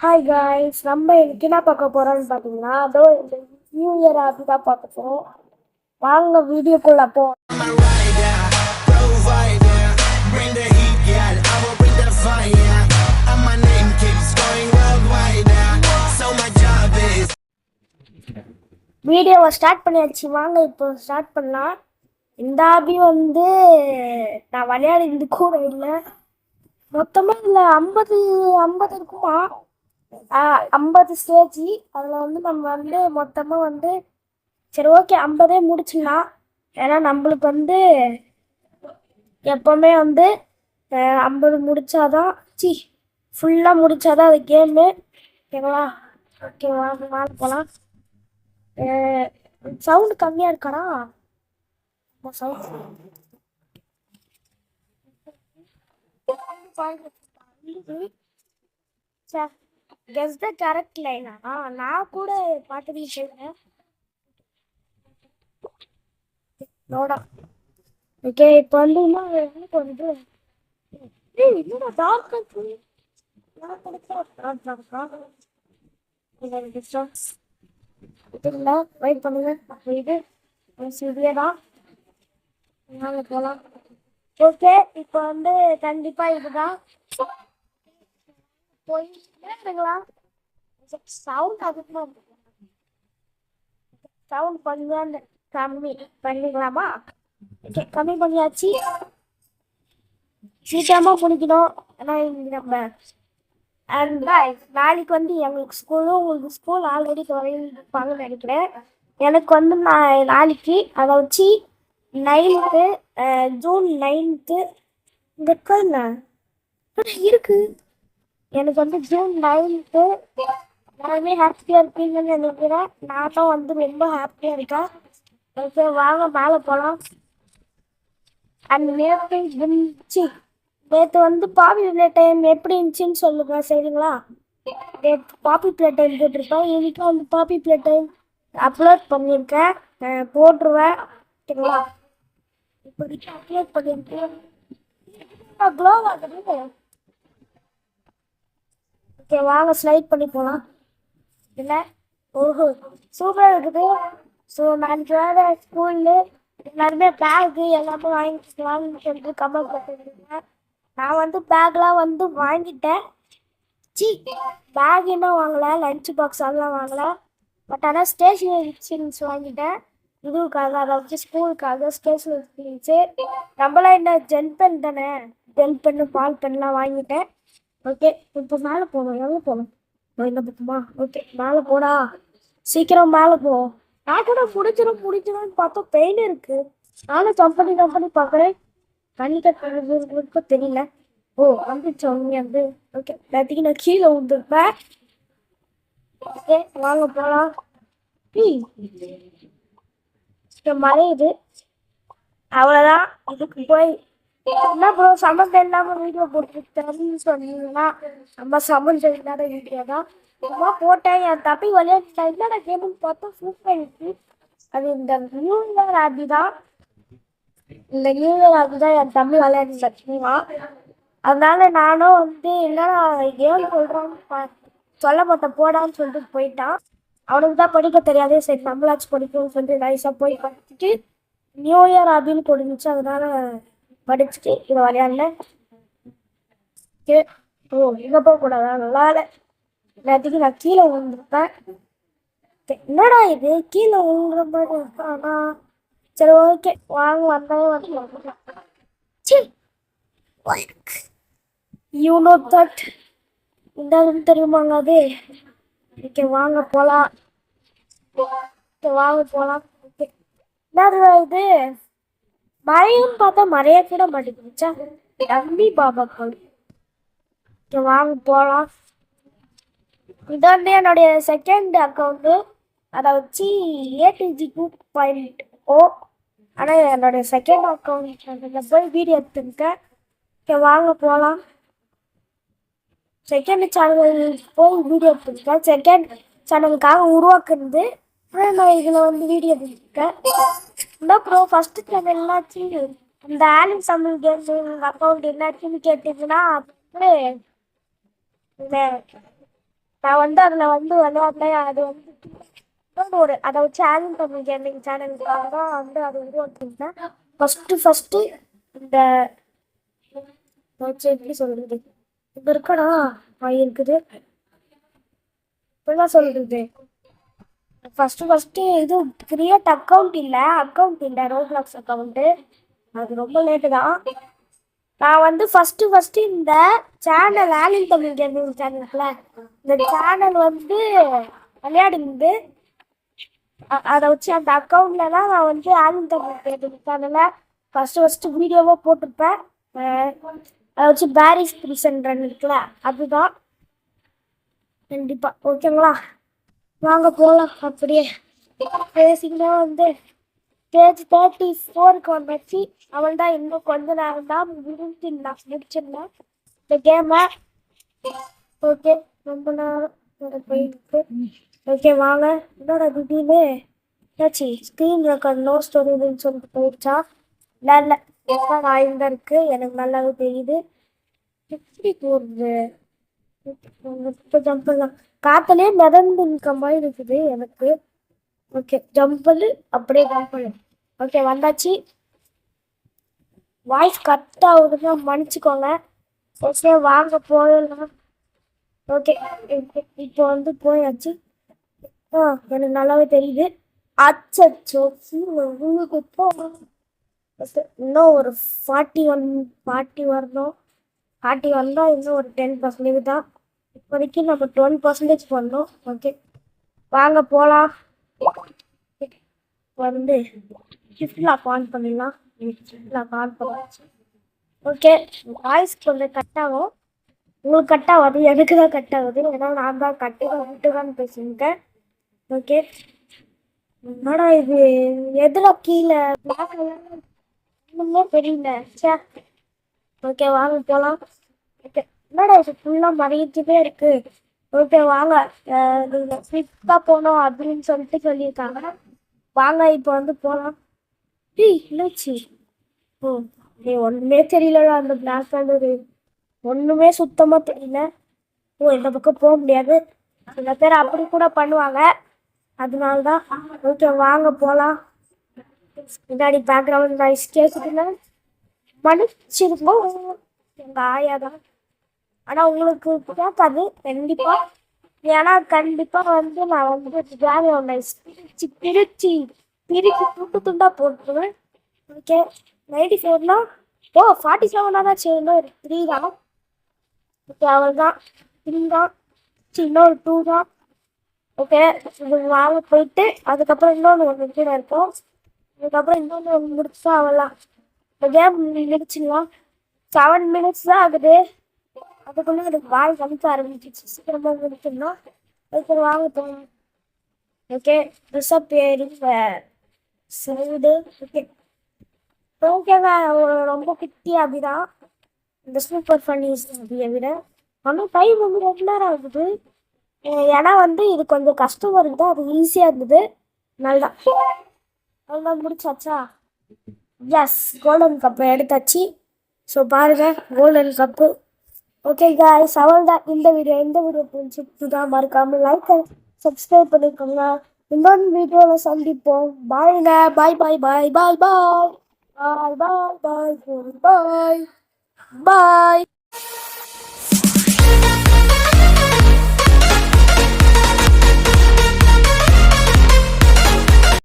Hi guys, நம்ம இன்னைக்கு என்ன பார்க்க போறோம்னு பார்த்தீங்கன்னா, அதோ இந்த நியூ இயர் ஆப்பி தான் பார்க்க போறோம். வாங்க வீடியோக்குள்ள போ. வீடியோவை ஸ்டார்ட் பண்ணியாச்சு. வாங்க இப்போ ஸ்டார்ட் பண்ணலாம். இந்த ஆபி வந்து நான் விளையாடினது கூட இல்லை. மொத்தமாக இல்லை 50 50 இருக்குமா, 50 ஸ்டேஜி. அதில் வந்து நம்ம வந்து மொத்தமாக வந்து சரி ஓகே 50 முடிச்சிடலாம். ஏன்னா நம்மளுக்கு வந்து எப்போவுமே வந்து 50 முடிச்சாதான் ஃபுல்லாக முடிச்சாதான் அது கேமு. ஓகேவா? ஓகேவா, மேலே போகலாம். சவுண்டு கம்மியாக இருக்காடா. சவுண்ட் கெஸ் த கரெக்ட் லைனா? நான் கூட பார்த்துட்டு சொல்றேன். நோடா. ஓகே, இப்போ வந்து இன்னும் வந்து இன்னும் டார்க் இல்லை, வெயிட் பண்ணுங்க. இது இதுதான் நாங்கள் போகலாம். ஓகே, இப்போ வந்து கண்டிப்பாக இதுதான் போயிங்களா. சவுண்ட் அதிகமாக சவுண்ட் கொஞ்சம் கம்மி பண்ணிக்கலாமா? ஓகே, கம்மி பண்ணியாச்சு. சீக்கிரமாக முடிக்கணும். ஏன்னா நம்ம நாளைக்கு வந்து எங்களுக்கு ஸ்கூலும் உங்களுக்கு ஸ்கூல் ஆல்ரெடி தொடங்கிருப்பாங்கன்னு நினைக்கிறேன். எனக்கு வந்து நான் நாளைக்கு அதை வச்சு 9th ஜூன் 9th இந்த இருக்கு. எனக்கு வந்து ஜூன் 9th எல்லாருமே ஹாப்பியாக இருப்பீங்கன்னு நினைக்கிறேன். நானும் வந்து ரொம்ப ஹாப்பியாக இருக்கேன். ஓகே, வாங்க மேலே போகலாம். அண்ட் நேற்று வந்து பாப்பி பிளே டைம் எப்படி இருந்துச்சுன்னு சொல்லுங்க, சரிங்களா? நேற்று பாப்பி பிளே டைம் போட்டிருப்பேன். இன்னைக்கும் வந்து பாப்பி பிளே டைம் அப்லோட் பண்ணியிருக்கேன், போட்டுருவேன். சரிங்களா? இப்போதைக்கு அப்லோட் பண்ணியிருக்கேன். க்ளோ ஆகுது. ஓகே, வாங்க ஸ்லைட் பண்ணி போகலாம். இல்லை, ஓஹோ சூப்பராக இருக்குது. ஸோ நாளைக்கு வேறு ஸ்கூலில் எல்லாருமே பேக்கு எல்லாமே வாங்கிக்கலாம்னு சொல்லிட்டு கமெண்ட் பண்ணிருக்கீங்க. நான் வந்து பேக்லாம் வந்து வாங்கிட்டேன். பேக் இன்னும் வாங்கலை, லஞ்ச் பாக்ஸ் அதெல்லாம் வாங்கலை. பட் ஆனால் ஸ்டேஷ்னரி திங்ஸ் வாங்கிட்டேன். இதுவுக்காக, அதாவது ஸ்கூலுக்காக ஸ்டேஷ்னரி திங்ஸு. நம்மளாம் என்ன ஜெல் பென் தானே, ஜெல் பென்னு பால் பென்லாம் வாங்கிட்டேன். ஓகே, இப்போ மேலே போகணும். எங்கே போகணும்? இந்த பக்கமா? ஓகே, மேலே போடா, சீக்கிரம் மேலே போ. நான் கூட முடிச்சிடும் பார்த்தா பெயின் இருக்கு. நானும் கம்பெனி பார்க்குறேன். கண்ணி கட்டுறதுக்கு தெரியல. ஓ, வந்துச்சு வந்து. ஓகே, நேற்றுக்கு நான் கீழே விழுந்துருப்பேன். ஓகே, வாங்க போகலாம். மறையுது, அவ்வளோதான். இதுக்கு போய் என்ன ப்ரோ சம்மந்தம் இல்லாமல் வீடியோ போட்டுருக்கேன்னு சொன்னீங்கன்னா, நம்ம சம்மந்தம் இல்லாத வீடியோ தான் சும்மா போட்டேன். என் தம்பி விளையாட்டு என்னடா கேமுன்னு பார்த்தா சூப்பர் இருக்கு. அது இந்த நியூ இயர் ஆபி தான். இந்த நியூ இயர் ஆபி தான் என் தம்பி விளையாட்டு சச்சுவா. அதனால நானும் வந்து என்னடா கேம் சொல்கிறான்னு சொல்ல மாட்டேன் போடான்னு சொல்லிட்டு போயிட்டான். அவனுக்கு தான் படிக்க தெரியாதே, சரி நம்மளாச்சும் படிக்கணும்னு சொல்லிட்டு நைஸாக போய் படிச்சுட்டு நியூ இயர் ஆபின்னு கொடுந்துச்சு. அதனால படிச்சுட்டு இதை விளையாடல. ஓகே, ஓ இங்கே போகக்கூடாதா? நல்லா இல்லை. நேற்றுக்கு நான் கீழே விழுந்துருப்பேன். என்னடா இது கீழே விழுங்குற மாதிரி இருக்கானா? சரி ஓகே, வாங்க வந்தாலே வந்து யூ நோ தட் இந்த தெரியுமாங்க அது. ஓகே, வாங்க போகலாம். வாங்க போகலாம். ஓகே, என்னது இது மழையும் பார்த்தா மழைய கூட மாட்டேங்குச்சா? தம்பி பாபா கோல். ஓகே, வாங்க போகலாம். இது வந்து என்னுடைய செகண்ட் அக்கௌண்ட்டு. அதை வச்சு ஏடிஜி 2.0. ஆனால் என்னுடைய செகண்ட் அக்கௌண்ட் அதில் போய் வீடியோ எடுத்துருக்கேன். ஓகே, வாங்க போகலாம். செகண்ட் சேனல் போய் வீடியோ எடுத்துருக்கேன். செகண்ட் சேனலுக்காக உருவாக்குறது. ஆனால் நான் இதில் வந்து வீடியோ எடுத்துருக்கேன். இந்த ப்ரோ ஃபஸ்ட்டு சேனல் என்னாச்சு, இந்த ஆலிம் தமிழ் கேம் அக்கௌண்ட் என்னாச்சுன்னு கேட்டிங்கன்னா இந்த நான் வந்து அதில் வந்து விளையாடுறேன். அது வந்து இன்னொன்று ஒரு அதை வச்சு ஆலின் தமிழ் கேமிங் சேனலுக்காக தான் வந்து அது உருவாக்கியிருந்தேன். ஃபஸ்ட்டு இந்த வச்சு எப்படி சொல்கிறது, இப்போ இருக்கடா இருக்குது இப்படிதான் சொல்கிறது. ஃபஸ்ட்டு இது கிரியேட் அக்கௌண்ட் இல்லை ரோப்ளாக்ஸ் அக்கௌண்ட்டு. அது ரொம்ப லேட்டு தான். நான் வந்து ஃபஸ்ட்டு இந்த சேனல் ஆலின் தமிழ் கேமிங் சேனல்ல இந்த சேனல் வந்து விளையாடிருந்து அதை வச்சு அந்த அக்கௌண்ட்ல தான் நான் வந்து ஆலின் தமிழ் கேமிங் சேனலை ஃபஸ்ட்டு வீடியோவாக போட்டிருப்பேன். அதை வச்சு பேரிஸ் ப்ரிசன்ட் இருக்குல்ல அதுதான் கண்டிப்பாக. ஓகேங்களா, வாங்க போகலாம். அப்படியே பேசிங்கன்னா வந்து பேஜ் 34க்கு வந்துச்சு. அவள் தான் இன்னும் கொஞ்ச நேரம் தான் முடிச்சிருந்தேன் இந்த கேமை. ஓகே, ரொம்ப நேரம் போயிருக்கு. ஓகே வாங்க. என்னோட திடீர்னு ஏதாச்சு ஸ்க்ரீன் ரெக்கார்ட் நோ ஸ்டோரின்னு சொல்லிட்டு போயிடுச்சா? இல்லை ரெக்கார்ட் ஆயிருந்தா இருக்கு, எனக்கு நல்லாவே தெரியுது. எப்படி போடுறது? இப்போ ஜம்ப் பண்ணலாம், காத்துலேயே மிதந்து இருக்க மாதிரி இருக்குது எனக்கு. ஓகே ஜம்ப் பண்ணு, அப்படியே ஜம்ப் பண்ணு. ஓகே வந்தாச்சு. வாய்ஸ் கட் ஆகுதுன்னா மன்னிச்சுக்கோங்க. ஓகே வாங்க போயிடலாம். ஓகே இப்போ வந்து போயாச்சு. எனக்கு நல்லாவே தெரியுது. அச்சோ உங்களுக்கு இப்போ இன்னும் ஒரு 40 வரணும். 40 வந்தால் இன்னும் ஒரு 10% தான். இப்போதைக்கு நம்ம 20% பண்ணோம். ஓகே வாங்க போகலாம். வந்து ஷிஃப்ட் லாக் ஆன் பண்ணிடலாம். ஷிஃப்ட் லாக் ஆன் பண்ணாச்சு. ஓகே வாய்ஸ் கொஞ்சம் கட் ஆகும், உங்களுக்கு கட் ஆகாது, எனக்கு தான் கட் ஆகுது. ஏன்னா நான் தான் விட்டு தான் பேசியிருக்கேன். ஓகே என்னடா இது எதில் கீழே ஒன்றுமே தெரியல. சே ஓகே வாங்க போகலாம். ஓகே என்னடா இது ஃபுல்லாக மறைஞ்சிட்டே இருக்கு. ஓகே வாங்க, நீங்கள் ஸ்விஃப்டாக போகணும் அப்படின்னு சொல்லியிருக்காங்க. வாங்க இப்போ வந்து போகலாம். இல்லைச்சி ஓ ஒன்றுமே தெரியலடா, அந்த பிளாக் கலரு ஒன்றுமே சுத்தமாக தெரியல. இந்த பக்கம் போக முடியாது, சில பேர் அப்படி கூட பண்ணுவாங்க, அதனால தான். ஓகே வாங்க போகலாம். பின்னாடி பேக்ரவுண்ட் நாய்ஸ் கேட்குதுன்னா மன்னிச்சிருப்போம், எங்கள் ஆயா தான். ஆனால் உங்களுக்கு கேட்காது கண்டிப்பாக, ஏன்னா கண்டிப்பாக வந்து நான் வந்து பேக்ரவுண்ட் நாய்ஸ் பிரித்து துண்டாக போட்டுருவேன். ஓகே 94னா 47 தான். சரி இன்னொரு 3 தான். ஓகே அவள் தான் 3 தான். இன்னொரு 2 தான். ஓகே இது வாங்க போயிட்டு அதுக்கப்புறம் இன்னொன்று ஒன்று கூட இருக்கும். அதுக்கப்புறம் இன்னொன்று ஒன்று முடிச்சா அவள்லாம் இந்த கேம் முடிச்சிடலாம். 7 minutes தான் ஆகுது. அதுக்குள்ளே எனக்கு வாய் கமிக்க ஆரம்பிச்சிச்சு. சீக்கிரமாக முடிச்சிடணும். அதுக்கு வாங்க போகணும். ஓகே ரிசப் பேரு சைடு. ஓகே ஓகேங்க, ரொம்ப குட்டி அப்படிதான் இந்த சூப்பர் ஃபன்னிஸ் அப்படியை விட. ஆனால் டைம் வந்து 2 நேரம் ஆகுது. ஏன்னா வந்து இது கொஞ்சம் கஷ்டமாக இருக்குது, அது ஈஸியாக இருந்தது. நல்லா நல்லா முடிச்சாச்சா? எஸ் கோல்டன் கப்பை எடுத்தாச்சு. ஸோ பாருங்கள் கோல்டன் கப்பு. ஓகே காய்ஸ் அவள் தான் இந்த வீடியோ பிடிச்சிட்டு மறக்காமல் லைக் சப்ஸ்கிரைப் பண்ணிக்கோங்க. இன்னொரு வீடியோவில் சந்திப்போம். பாய்ங்க, பாய் பாய் பாய் பாய் பாய் பாய் பாய் பாய் பாய் பாய்.